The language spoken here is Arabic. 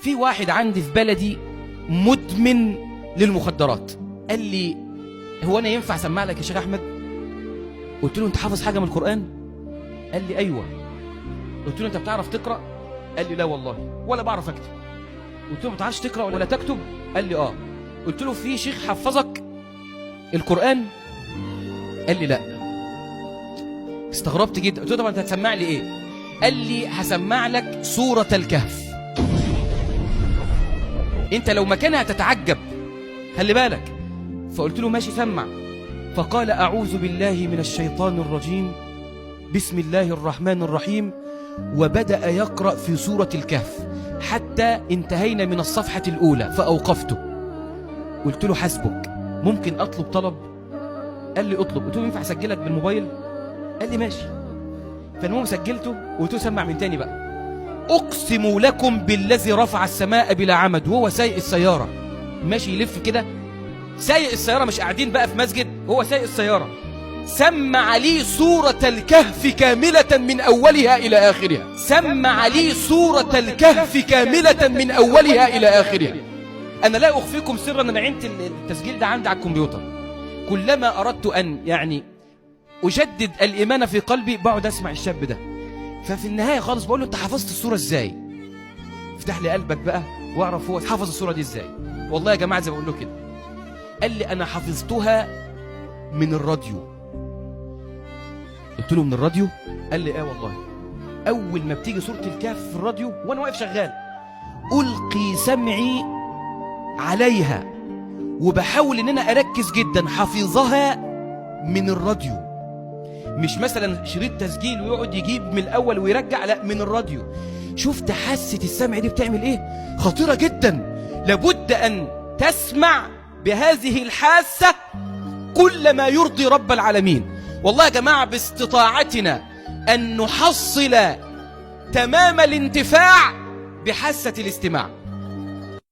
في واحد عندي في بلدي مدمن للمخدرات. قال لي هو انا ينفع اسمع لك يا شيخ احمد؟ قلت له انت حافظ حاجه من القران؟ قال لي ايوه. قلت له انت بتعرف تقرا؟ قال لي لا والله ولا بعرف اكتب. قلت له ما بتعرفش تقرا ولا تكتب؟ قال لي اه. قلت له في شيخ حفظك القران؟ قال لي لا. استغربت جدا. قلت له طب انت هتسمع لي ايه؟ قال لي هسمع لك سوره الكهف. انت لو مكانها هتتعجب، خلي بالك. فقلت له ماشي سمع. فقال اعوذ بالله من الشيطان الرجيم بسم الله الرحمن الرحيم، وبدأ يقرأ في سورة الكهف حتى انتهينا من الصفحة الأولى فأوقفته. قلت له حسبك، ممكن أطلب طلب؟ قال لي اطلب. قلت له ينفع أسجلك بالموبايل؟ قال لي ماشي. فالمهم سجلته وقلت له سمع من تاني بقى. أقسم لكم بالذي رفع السماء بلا عمد، وهو سايق السيارة ماشي يلف كده، سايق السيارة مش قاعدين بقى في مسجد، هو سايق السيارة، سمع لي سورة الكهف كاملة من أولها إلى آخرها. سمع لي سورة الكهف كاملة من أولها إلى آخرها. أنا لا أخفيكم سرا، أنا عينت التسجيل ده عندي على الكمبيوتر. كلما أردت أن أجدد الإيمان في قلبي بقعد أسمع الشاب ده. ففي النهاية خالص بقول له أنت حفظت السورة إزاي؟ افتح لي قلبك بقى واعرف هو حفظ السورة دي إزاي. والله يا جماعة زي ما بقول له كده. قال لي أنا حفظتها من الراديو. قلت له من الراديو؟ قال لي اه والله. اول ما بتيجي سورة الكهف في الراديو وانا واقف شغال القي سمعي عليها وبحاول ان انا اركز جدا، حفظها من الراديو، مش مثلا شريط تسجيل ويقعد يجيب من الاول ويرجع، لا من الراديو. شفت حاسة السمع دي بتعمل ايه؟ خطيرة جدا. لابد ان تسمع بهذه الحاسة كل ما يرضي رب العالمين. والله يا جماعة باستطاعتنا أن نحصل تمام الانتفاع بحاسة الاستماع.